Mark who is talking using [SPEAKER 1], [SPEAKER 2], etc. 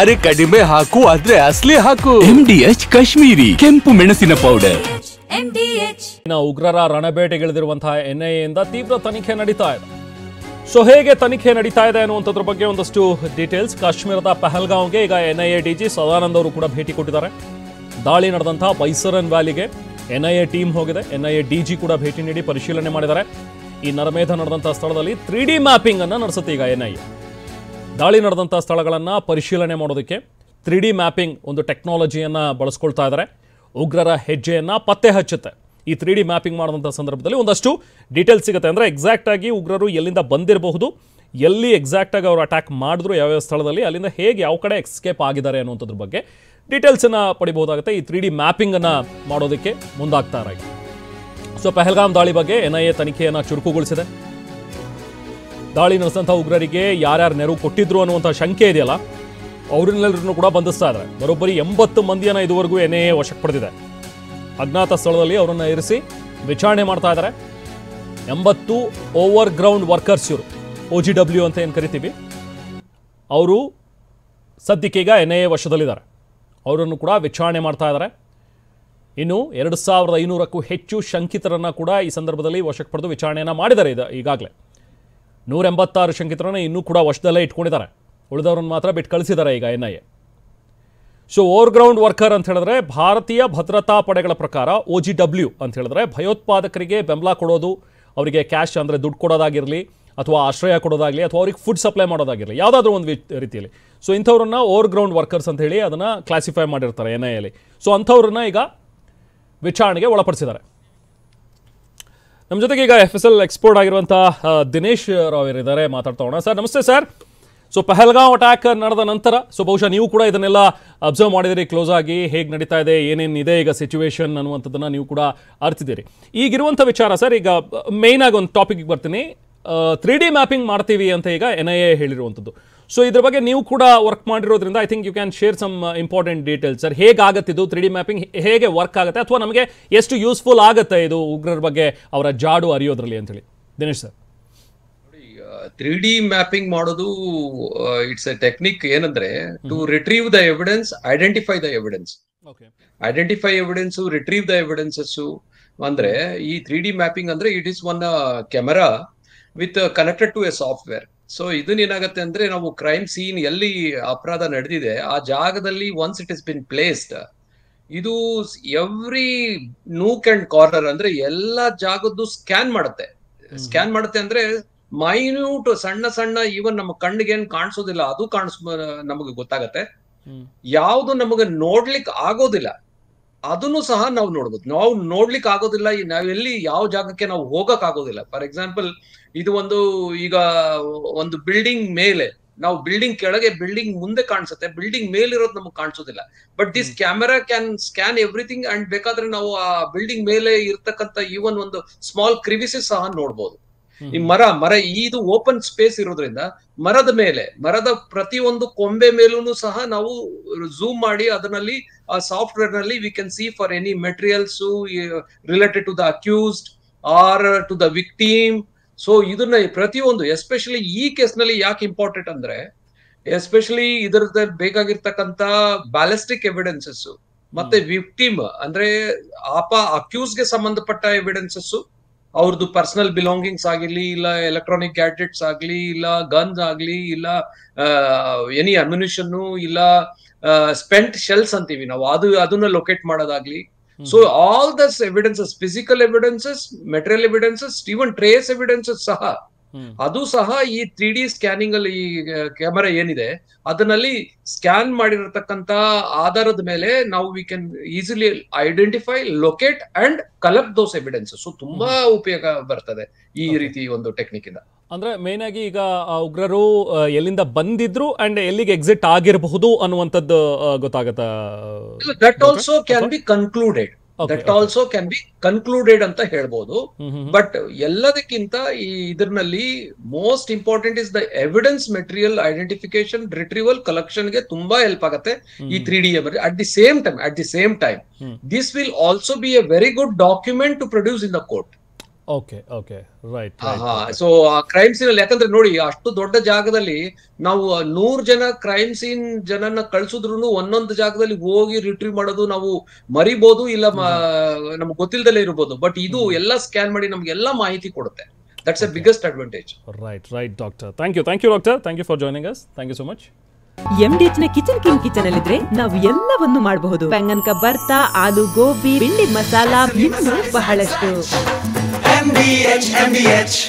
[SPEAKER 1] ಅರೆ ಕಡಿಮೆ ಹಾಕು ಆದ್ರೆ ಅಸಲಿ ಹಾಕು.
[SPEAKER 2] MDH ಕಾಶ್ಮೀರಿ ಕೆಂಪು ಮೆಣಸಿನ ಪೌಡರ್.
[SPEAKER 3] ಉಗ್ರರ ರಣಬೇಟೆಗಿಳಿದಿರುವಂತಹ NIA ಯಿಂದ ತೀವ್ರ ತನಿಖೆ ನಡೀತಾ ಇದೆ. ಸೊ ಹೇಗೆ ತನಿಖೆ ನಡೀತಾ ಇದೆ ಅನ್ನುವಂಥದ್ರ ಬಗ್ಗೆ ಒಂದಷ್ಟು ಡೀಟೇಲ್ಸ್. ಕಾಶ್ಮೀರದ ಪಹಲ್ಗಾಂವ್ಗೆ ಈಗ NIA DG ಸದಾನಂದ್ ಅವರು ಕೂಡ ಭೇಟಿ ಕೊಟ್ಟಿದ್ದಾರೆ. ದಾಳಿ ನಡೆದಂತಹ ಬೈಸರನ್ ವ್ಯಾಲಿಗೆ NIA ಟೀಮ್ ಹೋಗಿದೆ. NIA DG ಕೂಡ ಭೇಟಿ ನೀಡಿ ಪರಿಶೀಲನೆ ಮಾಡಿದ್ದಾರೆ. ಈ ನರಮೇಧ ನಡೆದಂತಹ ಸ್ಥಳದಲ್ಲಿ 3D ಮ್ಯಾಪಿಂಗ್ ಅನ್ನ ನಡೆಸುತ್ತೆ ಈಗ NIA. ದಾಳಿ ನಡೆದಂತಹ ಸ್ಥಳಗಳನ್ನು ಪರಿಶೀಲನೆ ಮಾಡೋದಕ್ಕೆ 3D ಮ್ಯಾಪಿಂಗ್ ಒಂದು ಟೆಕ್ನಾಲಜಿಯನ್ನು ಬಳಸ್ಕೊಳ್ತಾ ಇದ್ದಾರೆ. ಉಗ್ರರ ಹೆಜ್ಜೆಯನ್ನು ಪತ್ತೆ ಹಚ್ಚುತ್ತೆ. ಈ 3D ಮ್ಯಾಪಿಂಗ್ ಮಾಡಿದಂಥ ಸಂದರ್ಭದಲ್ಲಿ ಒಂದಷ್ಟು ಡೀಟೇಲ್ಸ್ ಸಿಗುತ್ತೆ. ಅಂದರೆ ಎಕ್ಸಾಕ್ಟಾಗಿ ಉಗ್ರರು ಎಲ್ಲಿಂದ ಬಂದಿರಬಹುದು, ಎಲ್ಲಿ ಎಕ್ಸಾಕ್ಟಾಗಿ ಅವರು ಅಟ್ಯಾಕ್ ಮಾಡಿದ್ರು, ಯಾವ್ಯಾವ ಸ್ಥಳದಲ್ಲಿ, ಅಲ್ಲಿಂದ ಹೇಗೆ ಯಾವ ಕಡೆ ಎಸ್ಕೇಪ್ ಆಗಿದ್ದಾರೆ ಅನ್ನುವಂಥದ್ರ ಬಗ್ಗೆ ಡೀಟೇಲ್ಸನ್ನು ಪಡಿಬಹುದಾಗುತ್ತೆ. ಈ 3D ಮ್ಯಾಪಿಂಗನ್ನು ಮಾಡೋದಕ್ಕೆ ಮುಂದಾಗ್ತಾರೆ. ಸೊ ಪಹಲ್ಗಾಮ್ ದಾಳಿ ಬಗ್ಗೆ NIA ತನಿಖೆಯನ್ನು ಚುರುಕುಗೊಳಿಸಿದೆ. ದಾಳಿ ನಡೆಸಿದಂಥ ಉಗ್ರರಿಗೆ ಯಾರ್ಯಾರು ನೆರವು ಕೊಟ್ಟಿದ್ರು ಅನ್ನುವಂಥ ಶಂಕೆ ಇದೆಯಲ್ಲ, ಅವರನ್ನೆಲ್ಲರನ್ನು ಕೂಡ ಬಂಧಿಸ್ತಾ ಇದ್ದಾರೆ. ಬರೋಬ್ಬರಿ 80 ಮಂದಿಯನ್ನು ಇದುವರೆಗೂ NIA ವಶಕ್ಕೆ ಪಡೆದಿದೆ. ಅಜ್ಞಾತ ಸ್ಥಳದಲ್ಲಿ ಅವರನ್ನು ಇರಿಸಿ ವಿಚಾರಣೆ ಮಾಡ್ತಾ ಇದ್ದಾರೆ. 80 ಓವರ್ ಗ್ರೌಂಡ್ ವರ್ಕರ್ಸ್, ಇವರು OGW ಅಂತ ಏನು ಕರಿತೀವಿ, ಅವರು ಸದ್ಯಕ್ಕೀಗ NIA ವಶದಲ್ಲಿದ್ದಾರೆ. ಅವರನ್ನು ಕೂಡ ವಿಚಾರಣೆ ಮಾಡ್ತಾ ಇದ್ದಾರೆ. ಇನ್ನು 2500ಕ್ಕೂ ಹೆಚ್ಚು ಶಂಕಿತರನ್ನು ಕೂಡ ಈ ಸಂದರ್ಭದಲ್ಲಿ ವಶಕ್ಕೆ ಪಡೆದು ವಿಚಾರಣೆಯನ್ನು ಮಾಡಿದ್ದಾರೆ. ಈಗಾಗಲೇ 186 ಶಂಕಿತರನ್ನು ಇನ್ನೂ ಕೂಡ ವಶದಲ್ಲೇ ಇಟ್ಕೊಂಡಿದ್ದಾರೆ. ಉಳಿದವರನ್ನು ಮಾತ್ರ ಬಿಟ್ಟು ಕಳಿಸಿದ್ದಾರೆ ಈಗ NIA. So over ground worker ಅಂತ ಹೇಳಿದ್ರೆ ಭಾರತೀಯ ಭದ್ರತಾ ಪಡೆಗಳ ಪ್ರಕಾರ OGW ಅಂತ ಹೇಳಿದ್ರೆ ಭಯೋತ್ಪಾದಕರಿಗೆ ಬೆಂಬಲ ಕೊಡೋದು, ಅವರಿಗೆ ಕ್ಯಾಶ್ ಅಂದರೆ ದುಡ್ಡು ಕೊಡೋದಾಗಿರಲಿ, ಅಥವಾ ಆಶ್ರಯ ಕೊಡೋದಾಗಲಿ, ಅಥವಾ ಅವ್ರಿಗೆ ಫುಡ್ ಸಪ್ಲೈ ಮಾಡೋದಾಗಿರಲಿ, ಯಾವುದಾದ್ರೂ ಒಂದು ರೀತಿಯಲ್ಲಿ. ಸೊ ಇಂಥವ್ರನ್ನ ಓವರ್ ಗ್ರೌಂಡ್ ವರ್ಕರ್ಸ್ ಅಂತ ಹೇಳಿ ಅದನ್ನು ಕ್ಲಾಸಿಫೈ ಮಾಡಿರ್ತಾರೆ NIA. ಸೊ ಅಂಥವ್ರನ್ನ ಈಗ ವಿಚಾರಣೆಗೆ ಒಳಪಡಿಸಿದ್ದಾರೆ. ನಮ್ಮ ಜೊತೆಗೆ ಈಗ FSL ಎಕ್ಸ್ಪೋರ್ಟ್ ಆಗಿರುವಂಥ ದಿನೇಶ್ ರಾವ್ ಇದ್ದಾರೆ, ಮಾತಾಡ್ತಾ ಹೋಗೋಣ. ಸರ್ ನಮಸ್ತೆ ಸರ್. ಸೊ ಪಹಲ್ಗಾಂವ್ ಅಟ್ಯಾಕ್ ನಡೆದ ನಂತರ ಬಹುಶಃ ನೀವು ಕೂಡ ಇದನ್ನೆಲ್ಲ ಅಬ್ಸರ್ವ್ ಮಾಡಿದಿರಿ ಕ್ಲೋಸ್ ಆಗಿ, ಹೇಗೆ ನಡೀತಾ ಇದೆ, ಏನೇನಿದೆ ಈಗ ಸಿಚುವೇಶನ್ ಅನ್ನುವಂಥದ್ದನ್ನು ನೀವು ಕೂಡ ಅರ್ತಿದ್ದೀರಿ. ಈಗಿರುವಂಥ ವಿಚಾರ ಸರ್, ಈಗ ಮೇಯ್ನ್ ಆಗಿ ಒಂದು ಟಾಪಿಕ್ಗೆ ಬರ್ತೀನಿ. 3D ಮ್ಯಾಪಿಂಗ್ ಮಾಡ್ತೀವಿ ಅಂತ ಈಗ NIA ಹೇಳಿರುವಂಥದ್ದು. ಸೊ ಇದ್ರ ಬಗ್ಗೆ ನೀವು ಕೂಡ ವರ್ಕ್ ಮಾಡಿರೋದ್ರಿಂದ I think you can share some important details sir. ಹೇಗಾಗುತ್ತೆ ಇದು 3D ಮ್ಯಾಪಿಂಗ್, ಹೇಗೆ ವರ್ಕ್ ಆಗುತ್ತೆ, ಅಥವಾ ನಮಗೆ ಎಷ್ಟು ಯೂಸ್ಫುಲ್ ಆಗುತ್ತೆ ಇದು ಉಗ್ರರ ಬಗ್ಗೆ ಅವರ ಜಾಡು ಅರಿಯೋದ್ರಲ್ಲಿ ಅಂತೇಳಿ. ದಿನೇಶ್ ಸರ್,
[SPEAKER 4] 3D ಮ್ಯಾಪಿಂಗ್ ಮಾಡೋದು ಇಟ್ಸ್ ಎ ಟೆಕ್ನಿಕ್. ಏನಂದ್ರೆ to retrieve the evidence, identify the evidence, identify evidence, retrieve the evidences. ಅಂದ್ರೆ ಈ 3D ಮ್ಯಾಪಿಂಗ್ ಅಂದ್ರೆ it is one camera with connected to a software. So ಇದನ್ನೇನಾಗತ್ತೆ ಅಂದ್ರೆ ನಾವು ಕ್ರೈಮ್ ಸೀನ್ ಎಲ್ಲಿ ಅಪರಾಧ ನಡೆದಿದೆ ಆ ಜಾಗದಲ್ಲಿ once it is been placed, ಇದು ಎವ್ರಿ ನೂಕ್ ಅಂಡ್ ಕಾರ್ನರ್ ಅಂದ್ರೆ ಎಲ್ಲಾ ಜಾಗದ್ದು ಸ್ಕ್ಯಾನ್ ಮಾಡುತ್ತೆ. ಸ್ಕ್ಯಾನ್ ಮಾಡುತ್ತೆ ಅಂದ್ರೆ ಮೈನ್ಯೂಟ್ ಸಣ್ಣ ಸಣ್ಣ, ಈವನ್ ನಮ್ಮ ಕಣ್ಣಿಗೆ ಏನ್ ಕಾಣಿಸೋದಿಲ್ಲ ಅದು ನಮಗೆ ಗೊತ್ತಾಗತ್ತೆ. ಯಾವ್ದು ನಮಗೆ ನೋಡ್ಲಿಕ್ಕೆ ಆಗೋದಿಲ್ಲ ಅದನ್ನು ಸಹ ನಾವು ನೋಡ್ಬೋದು. ನಾವು ನೋಡ್ಲಿಕ್ಕೆ ಆಗೋದಿಲ್ಲ, ನಾವೆಲ್ಲಿ ಯಾವ ಜಾಗಕ್ಕೆ ನಾವು ಹೋಗಕ್ ಆಗೋದಿಲ್ಲ. ಫಾರ್ ಎಕ್ಸಾಂಪಲ್, ಇದು ಈಗ ಒಂದು ಬಿಲ್ಡಿಂಗ್ ಮೇಲೆ, ನಾವು ಬಿಲ್ಡಿಂಗ್ ಕೆಳಗೆ, ಬಿಲ್ಡಿಂಗ್ ಮುಂದೆ ಕಾಣಿಸುತ್ತೆ, ಬಿಲ್ಡಿಂಗ್ ಮೇಲಿರೋದು ನಮಗೆ ಕಾಣಿಸೋದಿಲ್ಲ. But this camera can scan everything and ಬೇಕಾದ್ರೆ ನಾವು ಆ ಬಿಲ್ಡಿಂಗ್ ಮೇಲೆ ಇರ್ತಕ್ಕಂಥ ಈವನ್ ಒಂದು ಸ್ಮಾಲ್ ಕ್ರಿವಿಸಸ್ ಸಹ ನೋಡ್ಬೋದು. ಈ ಮರ ಇದು ಓಪನ್ ಸ್ಪೇಸ್ ಇರೋದ್ರಿಂದ ಮರದ ಪ್ರತಿಯೊಂದು ಕೊಂಬೆ ಮೇಲೂ ಸಹ ನಾವು ಝೂಮ್ ಮಾಡಿ ಅದರಲ್ಲಿ ಆ ಸಾಫ್ಟ್ವೇರ್ ನಲ್ಲಿ we can see for any materials related to the accused or to the victim. So ಇದನ್ನ ಪ್ರತಿಯೊಂದು, ಎಸ್ಪೆಷಲಿ ಈ ಕೇಸ್ ನಲ್ಲಿ ಯಾಕೆ ಇಂಪಾರ್ಟೆಂಟ್ ಅಂದ್ರೆ, ಎಸ್ಪೆಷಲಿ ಇದರದ ಬೇಕಾಗಿರ್ತಕ್ಕಂತ ಬ್ಯಾಲಿಸ್ಟಿಕ್ ಎವಿಡೆನ್ಸಸ್ ಮತ್ತೆ ವಿಕ್ಟಿಮ್ ಅಂದ್ರೆ ಅಕ್ಯೂಸ್ಗೆ ಸಂಬಂಧಪಟ್ಟ ಎವಿಡೆನ್ಸಸ್, ಅವ್ರದ್ದು ಪರ್ಸನಲ್ ಬಿಲಾಂಗಿಂಗ್ಸ್ ಆಗಿರ್ಲಿ, ಇಲ್ಲ ಎಲೆಕ್ಟ್ರಾನಿಕ್ ಗ್ಯಾಡ್ಜೆಟ್ಸ್ ಆಗ್ಲಿ, ಇಲ್ಲ ಗನ್ಸ್ ಆಗ್ಲಿ, ಇಲ್ಲ ಎನಿ ಅಮ್ಯುನಿಷನ್, ಇಲ್ಲ ಸ್ಪೆಂಟ್ ಶೆಲ್ಸ್ ಅಂತೀವಿ ನಾವು, ಅದನ್ನ ಲೊಕೇಟ್ ಮಾಡೋದಾಗ್ಲಿ. So all these evidences, physical evidences, material evidences, even trace evidences ಸಹ, ಅದು ಸಹ ಈ 3D ಸ್ಕ್ಯಾನಿಂಗ್ ಅಲ್ಲಿ ಈ ಕ್ಯಾಮೆರಾ ಏನಿದೆ ಅದರಲ್ಲಿ ಸ್ಕ್ಯಾನ್ ಮಾಡಿರತಕ್ಕಂತ ಆಧಾರದ ಮೇಲೆ ನಾವು we can easily identify, locate and collect those evidences. So ತುಂಬಾ ಉಪಯೋಗ ಬರ್ತದೆ ಈ ರೀತಿ ಒಂದು ಟೆಕ್ನಿಕ್ ಇಂದ.
[SPEAKER 3] ಅಂದ್ರೆ ಮೇನ್ ಆಗಿ ಈಗ ಉಗ್ರರು ಎಲ್ಲಿಂದ ಬಂದಿದ್ರು ಅಂಡ್ ಎಲ್ಲಿಗೆ ಎಕ್ಸಿಟ್ ಆಗಿರಬಹುದು ಅನ್ನುವಂಥದ್ದು ಗೊತ್ತಾಗತ್ತಾ?
[SPEAKER 4] That also can be concluded, that also can be concluded ಅಂತ ಹೇಳ್ಬೋದು. ಬಟ್ ಎಲ್ಲದಕ್ಕಿಂತ ಇದರಲ್ಲಿ most important is the evidence material identification, retrieval, collection ಗೆ ತುಂಬಾ ಹೆಲ್ಪ್ ಆಗುತ್ತೆ ಈ 3D. At the same time this will also be a very good document to produce in the court.
[SPEAKER 3] Okay okay right.
[SPEAKER 4] So crime scene ಅಲ್ಲಿ ಯಾಕಂದ್ರೆ ನೋಡಿ, ಅಷ್ಟು ದೊಡ್ಡ ಜಾಗದಲ್ಲಿ ನಾವು 100 ಜನ ಕ್ರೈಮ್ ಸೀನ್ ಜನನ ಕಳ್ಸಿದ್ರು ಒಂದೊಂದು ಜಾಗದಲ್ಲಿ ಹೋಗಿ ರಿಟ್ರೀವ್ ಮಾಡೋದು ನಾವು ಮರಿಬಹುದು, ಇಲ್ಲ ನಮ್ಗೆ ಗೊತ್ತಿಲ್ದಲೇ ಇರಬಹುದು. ಬಟ್ ಇದು ಎಲ್ಲ ಸ್ಕ್ಯಾನ್ ಮಾಡಿ ನಮ್ಗೆ ಎಲ್ಲ ಮಾಹಿತಿ ಕೊಡುತ್ತೆ. That's a biggest advantage.
[SPEAKER 3] Right doctor. Thank you doctor. Thank you for joining us. Thank you so much.
[SPEAKER 5] MDH ನ ಕಿಚನ್ ಅಲ್ಲಿದ್ರೆ ನಾವು ಎಲ್ಲವನ್ನು ಮಾಡಬಹುದು. ಬೆಂಗನ್ ಕಾ ಬರ್ತಾ, ಆಲೂ ಗೋಬಿ, ಭಿಂಡಿ ಮಸಾಲಾ, ಇನ್ನೂ ಬಹಳಷ್ಟು. MDH